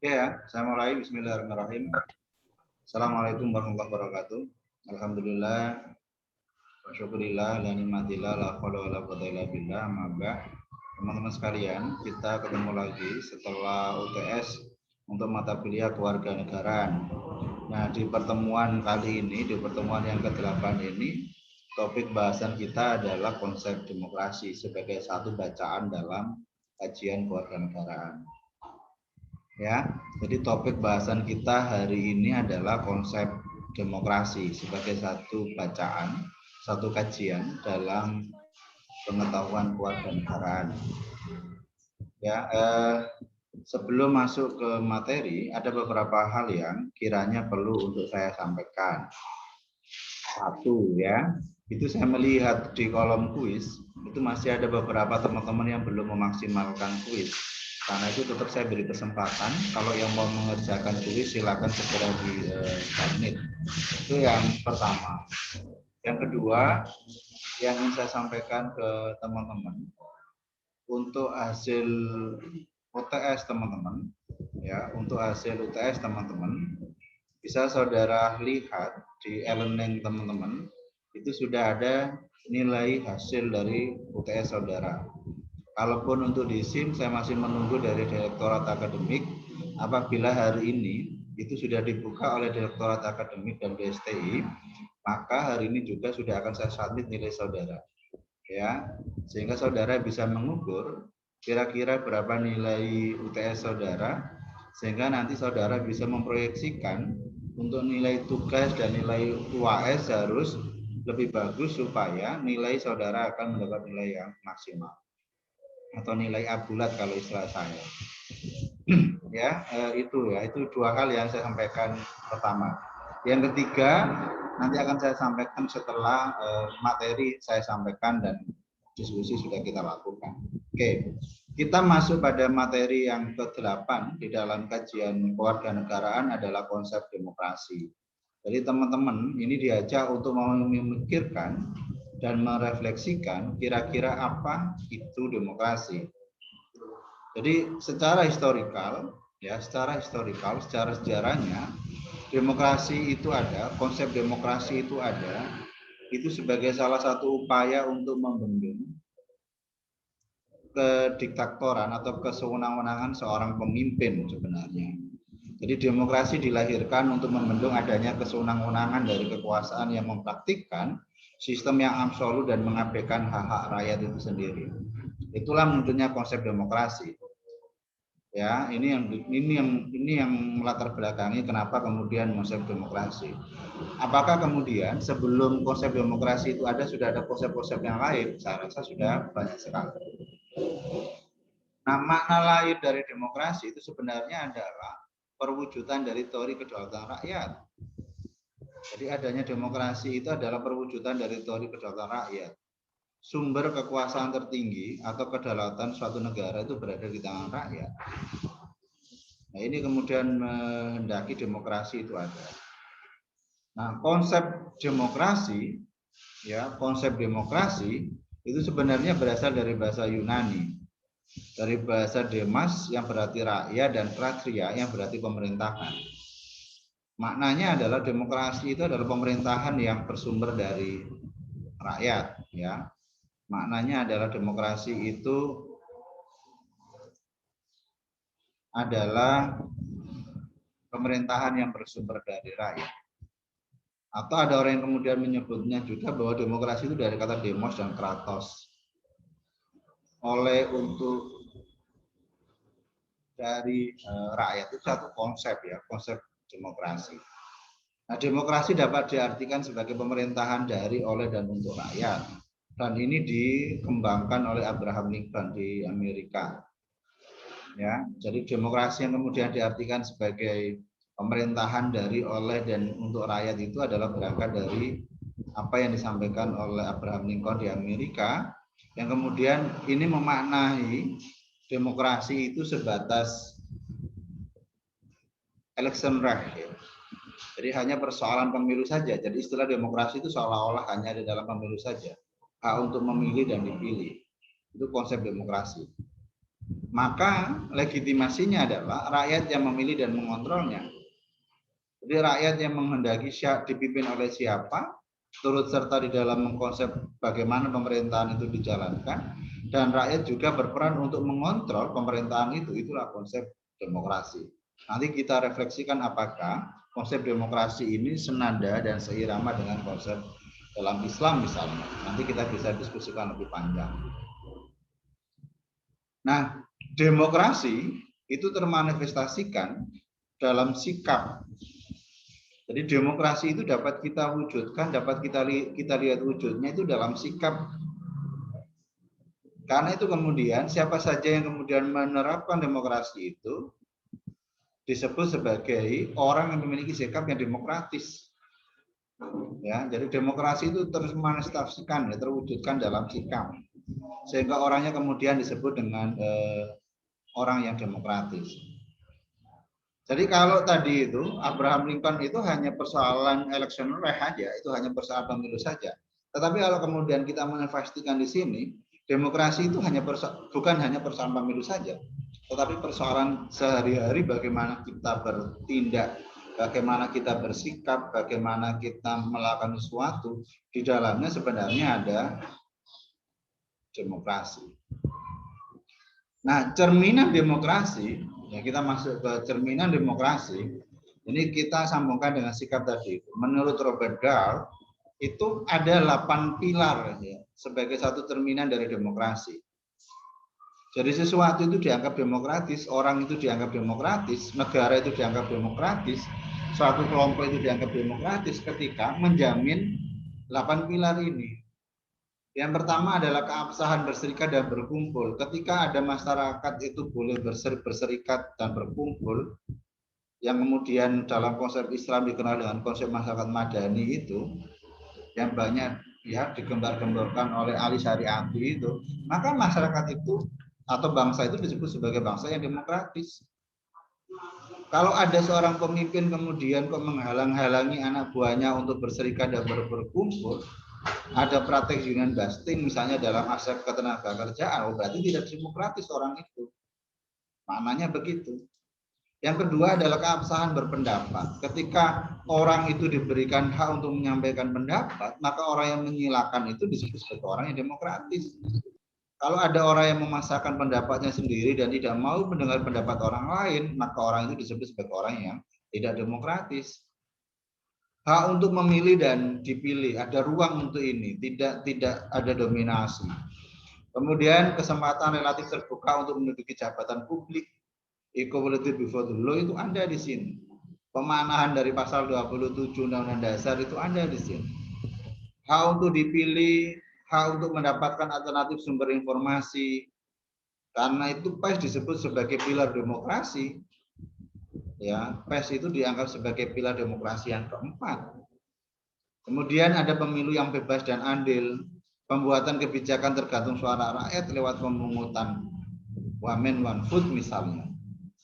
Ya, saya mulai. Bismillahirrahmanirrahim. Assalamualaikum warahmatullahi wabarakatuh. Alhamdulillah, wa syukurillah, la nikmatillah, la haula wa la quwwata illa billah, maba. Teman-teman sekalian, kita ketemu lagi setelah UTS untuk mata kuliah kewarganegaraan. Nah, di pertemuan kali ini, di pertemuan yang ke-8 ini, topik bahasan kita adalah konsep demokrasi sebagai satu bacaan dalam kajian kewarganegaraan. Ya, jadi topik bahasan kita hari ini adalah konsep demokrasi sebagai satu bacaan, satu kajian dalam pengetahuan kewarganegaraan. Ya, sebelum masuk ke materi, ada beberapa hal yang kiranya perlu untuk saya sampaikan. Satu ya, itu saya melihat di kolom kuis itu masih ada beberapa teman-teman yang belum memaksimalkan kuis. Karena itu tetap saya beri kesempatan, kalau yang mau mengerjakan kuis silakan segera di submit. Itu yang pertama. Yang kedua, yang ingin saya sampaikan ke teman-teman, untuk hasil UTS teman-teman, ya, untuk hasil UTS teman-teman, bisa saudara lihat di e-learning teman-teman, itu sudah ada nilai hasil dari UTS saudara. Kalaupun untuk di SIM, saya masih menunggu dari Direktorat Akademik. Apabila hari ini itu sudah dibuka oleh Direktorat Akademik dan DSTI, maka hari ini juga sudah akan saya submit nilai saudara. Ya, sehingga saudara bisa mengukur kira-kira berapa nilai UTS saudara, sehingga nanti saudara bisa memproyeksikan untuk nilai tugas dan nilai UAS harus lebih bagus supaya nilai saudara akan mendapat nilai yang maksimal atau nilai A bulat kalau istilah saya. Ya, itu dua hal yang saya sampaikan pertama. Yang ketiga nanti akan saya sampaikan setelah materi saya sampaikan dan diskusi sudah kita lakukan. Oke, kita masuk pada materi yang ke-8 di dalam kajian kewarganegaraan adalah konsep demokrasi. Jadi teman-teman ini diajak untuk memikirkan dan merefleksikan kira-kira apa itu demokrasi. Jadi secara historikal, secara sejarahnya, demokrasi itu ada, konsep demokrasi itu ada, itu sebagai salah satu upaya untuk membendung kediktatoran atau kesewenang-wenangan seorang pemimpin sebenarnya. Jadi demokrasi dilahirkan untuk membendung adanya kesewenang-wenangan dari kekuasaan yang mempraktikkan sistem yang absolut dan mengabaikan hak-hak rakyat itu sendiri. Itulah munculnya konsep demokrasi. Ya, ini yang melatar belakangi kenapa kemudian konsep demokrasi. Apakah kemudian sebelum konsep demokrasi itu ada sudah ada konsep-konsep yang lain? Saya rasa sudah banyak sekali. Nah, makna lain dari demokrasi itu sebenarnya adalah perwujudan dari teori kedaulatan rakyat. Jadi adanya demokrasi itu adalah perwujudan dari teori kedaulatan rakyat. Sumber kekuasaan tertinggi atau kedaulatan suatu negara itu berada di tangan rakyat. Nah, ini kemudian menghendaki demokrasi itu ada. Nah, konsep demokrasi itu sebenarnya berasal dari bahasa Yunani. Dari bahasa demos yang berarti rakyat dan kratria yang berarti pemerintahan. Maknanya adalah demokrasi itu adalah pemerintahan yang bersumber dari rakyat, ya. Maknanya adalah demokrasi itu adalah pemerintahan yang bersumber dari rakyat. Atau ada orang yang kemudian menyebutnya juga bahwa demokrasi itu dari kata demos dan kratos. Oleh untuk dari rakyat itu satu konsep ya, konsep demokrasi. Nah, demokrasi dapat diartikan sebagai pemerintahan dari, oleh, dan untuk rakyat. Dan ini dikembangkan oleh Abraham Lincoln di Amerika. Ya, jadi demokrasi yang kemudian diartikan sebagai pemerintahan dari, oleh, dan untuk rakyat itu adalah berangkat dari apa yang disampaikan oleh Abraham Lincoln di Amerika, yang kemudian ini memaknai demokrasi itu sebatas election right. Jadi hanya persoalan pemilu saja. Jadi istilah demokrasi itu seolah-olah hanya ada dalam pemilu saja. Hak untuk memilih dan dipilih. Itu konsep demokrasi. maka legitimasinya adalah rakyat yang memilih dan mengontrolnya. Jadi rakyat yang menghendaki dipimpin oleh siapa, turut serta di dalam mengkonsep bagaimana pemerintahan itu dijalankan, dan rakyat juga berperan untuk mengontrol pemerintahan itu. Itulah konsep demokrasi. Nanti kita refleksikan apakah konsep demokrasi ini senada dan seirama dengan konsep dalam Islam misalnya. Nanti kita bisa diskusikan lebih panjang. Nah, demokrasi itu termanifestasikan dalam sikap. Jadi demokrasi itu dapat kita wujudkan, dapat kita lihat wujudnya itu dalam sikap. Karena itu kemudian siapa saja yang kemudian menerapkan demokrasi itu disebut sebagai orang yang memiliki sikap yang demokratis. Ya, jadi demokrasi itu termanifestasikan, ya, terwujudkan dalam sikap. Sehingga orangnya kemudian disebut dengan orang yang demokratis. Jadi kalau tadi itu Abraham Lincoln itu hanya persoalan electoral aja, itu hanya persoalan pemilu saja. Tetapi kalau kemudian kita menginvestikan di sini, demokrasi itu bukan hanya persoalan pemilu saja, tetapi persoalan sehari-hari bagaimana kita bertindak, bagaimana kita bersikap, bagaimana kita melakukan sesuatu. Di dalamnya sebenarnya ada demokrasi. Nah, cerminan demokrasi, ya kita masuk ke cerminan demokrasi, ini kita sambungkan dengan sikap tadi. Menurut Robert Dahl, itu ada 8 pilar ya, sebagai satu cerminan dari demokrasi. Jadi sesuatu itu dianggap demokratis, orang itu dianggap demokratis, negara itu dianggap demokratis, suatu kelompok itu dianggap demokratis ketika menjamin 8 pilar ini. Yang pertama adalah keabsahan berserikat dan berkumpul. Ketika ada masyarakat itu boleh berserikat dan berkumpul, yang kemudian dalam konsep Islam dikenal dengan konsep masyarakat madani itu, yang banyak ya digembar-gemborkan oleh Ali Syariati itu, maka masyarakat itu atau bangsa itu disebut sebagai bangsa yang demokratis. Kalau ada seorang pemimpin kemudian kok menghalang-halangi anak buahnya untuk berserikat dan berkumpul, ada praktek union busting misalnya dalam aspek ketenagakerjaan, berarti tidak demokratis orang itu. Maknanya begitu. Yang kedua adalah keabsahan berpendapat. Ketika orang itu diberikan hak untuk menyampaikan pendapat, maka orang yang menyilakan itu disebut sebagai orang yang demokratis. Kalau ada orang yang memasakkan pendapatnya sendiri dan tidak mau mendengar pendapat orang lain, maka orang itu disebut sebagai orang yang tidak demokratis. Hak untuk memilih dan dipilih, ada ruang untuk ini, tidak ada dominasi. Kemudian kesempatan relatif terbuka untuk menduduki jabatan publik, equality before the law itu ada di sini. Pemanahan dari pasal 27 Undang-Undang Dasar itu ada di sini. Hak untuk dipilih, hak untuk mendapatkan alternatif sumber informasi. Karena itu PES disebut sebagai pilar demokrasi. Ya, PES itu dianggap sebagai pilar demokrasi yang keempat. Kemudian ada pemilu yang bebas dan adil, pembuatan kebijakan tergantung suara rakyat lewat pemungutan one man one vote misalnya,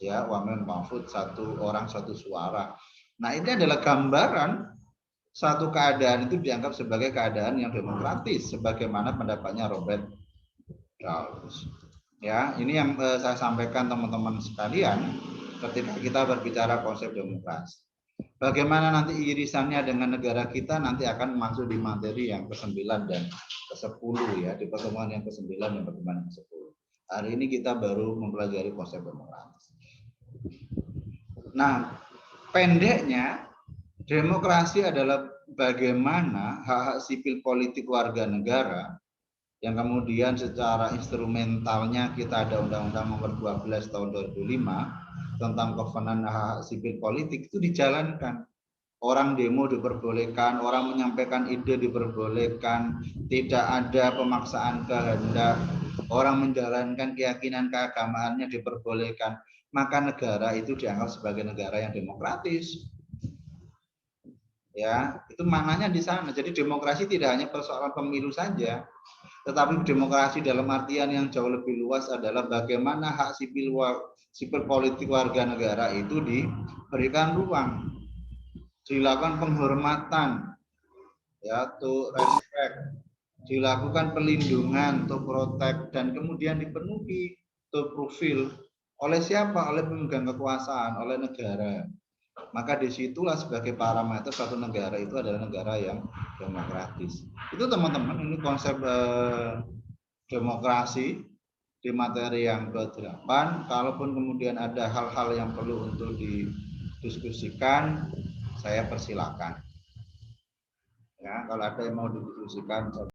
ya one man one vote, satu orang satu suara. Nah ini adalah gambaran satu keadaan itu dianggap sebagai keadaan yang demokratis, sebagaimana pendapatnya Robert Dahl. Ya, ini yang saya sampaikan teman-teman sekalian ketika kita berbicara konsep demokrasi. Bagaimana nanti irisannya dengan negara kita nanti akan masuk di materi yang ke-9 dan ke-10 ya, di pertemuan yang ke-9 dan pertemuan yang ke-10. Hari ini kita baru mempelajari konsep demokrasi. Nah, pendeknya demokrasi adalah bagaimana hak-hak sipil politik warga negara yang kemudian secara instrumentalnya kita ada Undang-Undang Nomor 12 Tahun 2005 tentang kovenan hak sipil politik itu dijalankan. Orang demo diperbolehkan, orang menyampaikan ide diperbolehkan, tidak ada pemaksaan kehendak, orang menjalankan keyakinan keagamaannya diperbolehkan, maka negara itu dianggap sebagai negara yang demokratis. Ya, itu maknanya di sana. Jadi demokrasi tidak hanya persoalan pemilu saja, tetapi demokrasi dalam artian yang jauh lebih luas adalah bagaimana hak sipil politik warga negara itu diberikan ruang, dilakukan penghormatan, ya, to respect, dilakukan pelindungan, to protect, dan kemudian dipenuhi. terprofil oleh siapa? Oleh pemegang kekuasaan, oleh negara. Maka disitulah sebagai parameter suatu negara itu adalah negara yang demokratis. Itu teman-teman, ini konsep demokrasi di materi yang ke-8. Kalaupun kemudian ada hal-hal yang perlu untuk didiskusikan, saya persilakan. Ya, kalau ada yang mau didiskusikan.